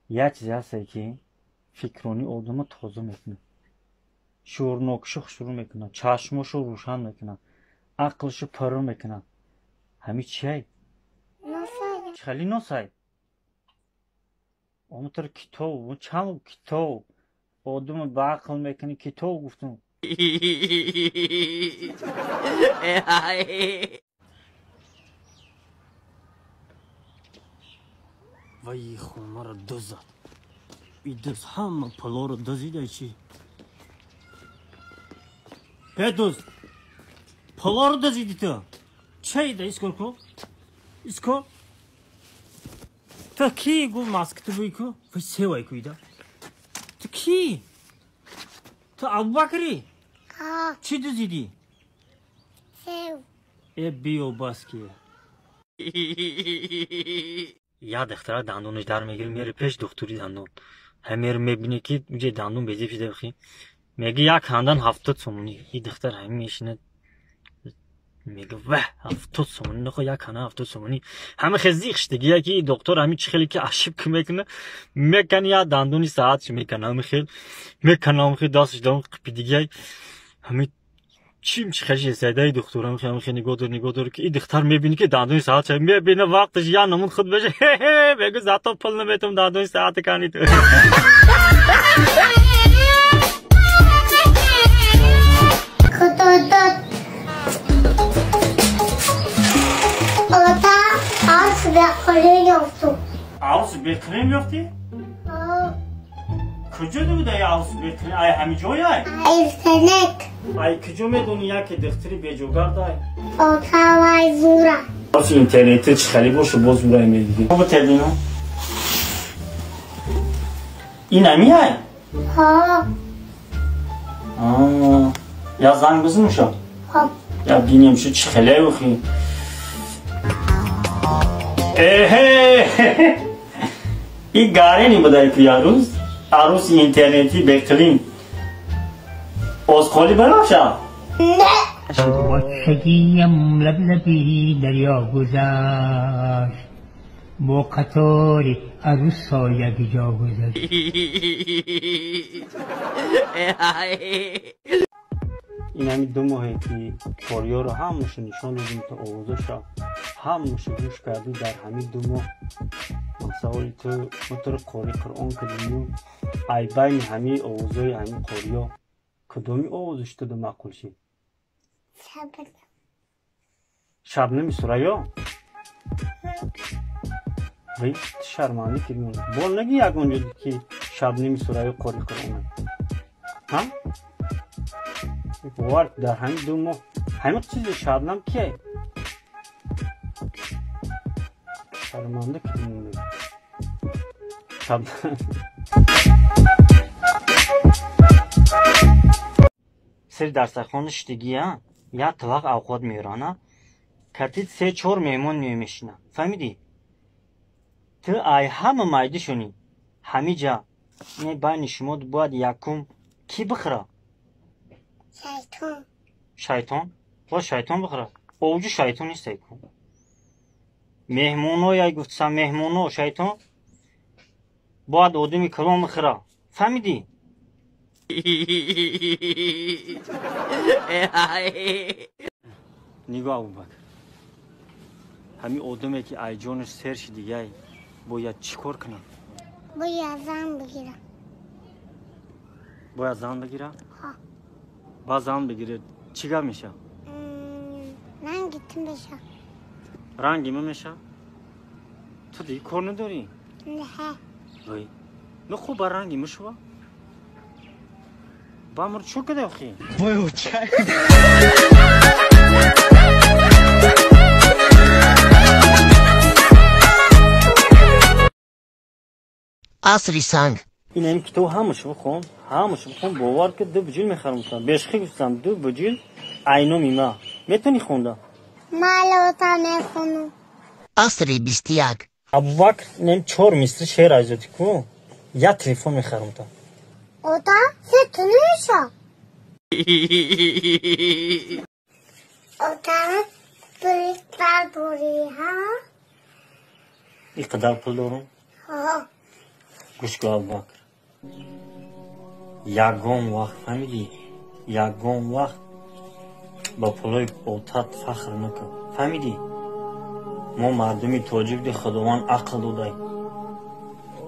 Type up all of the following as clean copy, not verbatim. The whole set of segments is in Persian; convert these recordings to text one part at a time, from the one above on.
یه چیزی هست که فکرانی آدم تازه میکنه، شعورناکشو شروع میکنه، چشمشو روشن میکنه، عقلشو پرو میکنه. همین چیه؟ خیلی ناسای اونطور کتاب چند کتاب آدم به عقل میکنه. کتاب گفتم وای خونه رو دزد. این دز همه پلا رو دزیده چی؟ دوز پلا رو دزیدی تو؟ چه ایده اسکر کو؟ اسکر؟ تو کی گو ماسک تو بایی کو؟ وای سوای کوی ده؟ تو کی؟ تو ابوبکری؟ چی دزیدی؟ ای بیو باس کیه یا دختره دندونش در میگیره میره پیش دکتری دندون. همه رو میبینه که اونجا دندون بزی پیده بخی میگه یک خاندان 70 سومونی. این دختر همین میشینه میگه واه 70 سومونی نخوا یک خانه 70 سومونی. همه خزیخش دیگه که دکتر همین چه خیلی که عشب که میکنه یا دندونی ساعتش میکنه همین خیلی میکنه دستش دارم قپی دیگه همین چیم چه خشی سیدای دکترم خیلی خیلی نگاه داره که این دختر میبینی که دندون ساعت چه میبینه وقتش یا نمون خود بشه بگو زاتا پل نمیتونم دندون ساعت کنی تو عوض بکریم یافتی؟ کجا دو بوده عوض بکریم؟ ای همی جایی ای؟ ای کجا میدونی یا که دختری بیجوگر دای؟ وای زورا باز اینترنتی چه خیلی باشه باز زورای میدیدی خوب تدینو؟ این همی ای؟ یا زنگ بزن شد؟ یا بینیم شد چه خیلی بخی؟ این گاره نی بوده که عروس اینترنتی بکلین آزخالی براشه؟ نه بچگیم لبلبی دریا گذشت با قطار عروس سایه جا گذشت. این همین 2 ماهه که کاریا رو همش نشان دادیم تا آوازش را همش گوش کردی. در همین 2 ماه مسائل تو مطور کاری قرآن کردیم ای بین همین آوازهای همین کاریا کدامی آوازش تو دو معقول شید؟ شبنم سریا وی شرمانی کردیم بول نگی یک اونجا که شبنم سریا کاری قرآن ها؟ وارد در همین 2 ماه همه چیز شبنم کیه؟ شرمانده کردیم شبنم سر درسخانش دیگه ها یا طلاق اوقات میرانه کردید 3-4 میمون میشینه فهمیدی؟ تو ای همه مایده شونی همی جا این بین شما باید یکم کی بخره؟ شیطان؟ با شیطان بخره اوجو شیطان نیست ایکو مهمونو یا گفتسم مهمونو شیطان باید آدمی کلام بخره فهمیدی؟ نگاه ابوبکر همین آدمی که ای جانش سرش دیگه باید چیکار کنه؟ باید زن بگیرم. باید زن بگیره؟ با زن بگیره چیگاه میشه؟ رنگتون بشه. رنگی میشه؟ تو دیگه کار نداری؟ نه وای نه خوب با رنگی میشوه؟ با امر چو کده اخی؟ وای چای عصری سنگ این هم که تو همش بخون باور که 2 بجیل میخرم کنم بشخی گفتم 2 بجیل اینو میما میتونی خونده مالوتا میخونم. عصری 21 ابوبکر نیم 4 مصر شعر ازاتی کو یا تلفن میخرم تا اوتا ست نمیشه. اوتا بری ها این قدر پول دارم گوش کن ابوبکر یگان وقت فهمیدی یگان وقت با پولای اوتات فخر نکن فهمیدی ما مردمی تاجیک دی خداوند عقل دادای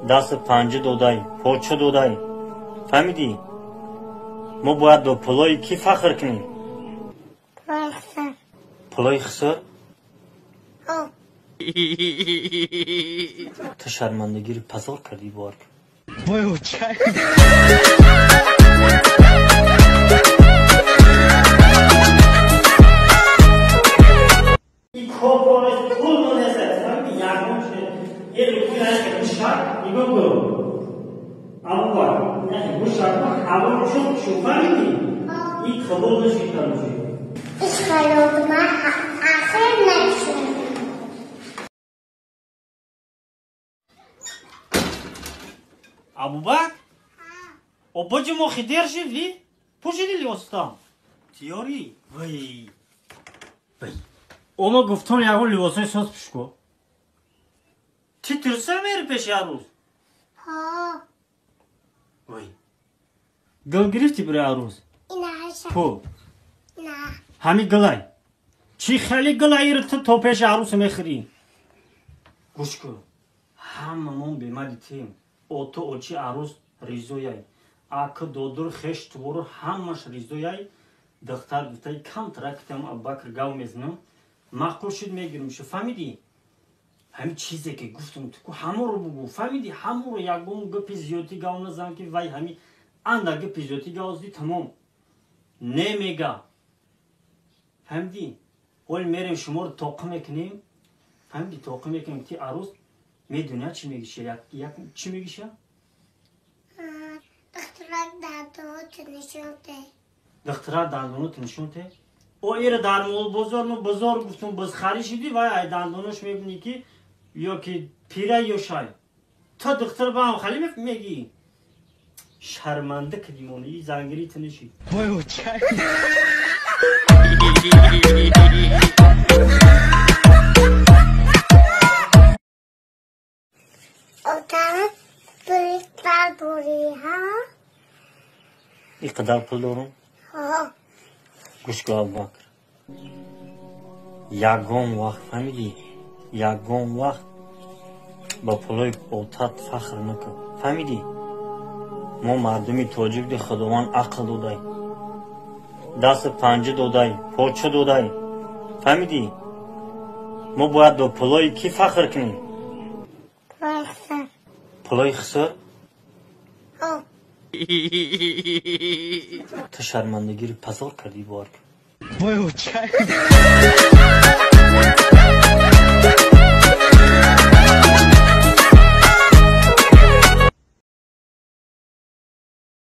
دست پنجه دادای پاچه دادای فهمیدی ما باید با پولای کی فخر کنیم وایسا پولای خسر او تو شرمندگی رو پزار کردی بارک این کاربارش پول منزد فهمیدی یگان شد یه روکی نشه گوشتر نگاه کن ابوبکر نه گوشتر کن هوا چون شو فهمیدی این قبول نشید کنم اشکال من آخر نشون ابوبکر обоҷи мо хидер шидӣ пӯшиди либоситам тиёрӣ вай ома гуфтам ягон либосои соз пӯш кун ти тирса мери пеши арӯз ها вай гил гирифти бираи арӯз این هرشا ку نه ҳами гилай чӣ хеле гилаиро ту то пеши арӯз мехӯрӣ гӯш кун ҳамамон бемади тим ото очи арӯз ризояй ака додур хеш твору ҳамаш ризояй духтар гуфтай камтара китам абубакр гав мезанам маъқул шуд мегирам шу фаҳмидӣ ҳами чизе ки гуфтам ту ҳаморо бугу фаҳмидӣ ҳаморо ягон гапи зиёдӣ гав назан ки вай ҳами андак гапи зиёдӣ гавзди тамом немега фаҳмидӣ ҳоли мерем шуморо тоқӣ мекунем фаҳмидӣ тоқӣ мекунем ти арӯз медоня чӣ мегиша чӣ мегиша دخترک دادو نشونده духтара дандонот нишон те о эра дар молбозор мо бозор гуфтум боз харӣ шидӣ вай ай дандонош мебинӣ ки ё ки пира ё шай то духтар баам халӣ мегӣ шарманда кидимони зангирӣ тинишид اتاق بریتر بوری ها иқадар пул дорам ها гӯш кун абубакр ягон вақт фаҳмидӣ ягон вақт ба пулои отат фахр накун фаҳмидӣ мо мардуми тоҷик ди худованд ақл додай дасти панҷа додай поча додай фаҳмидӣ мо бояд ба пулои ки фахр кунем وایسا пулои хиср او ту шармандагиро пазор кардӣ борк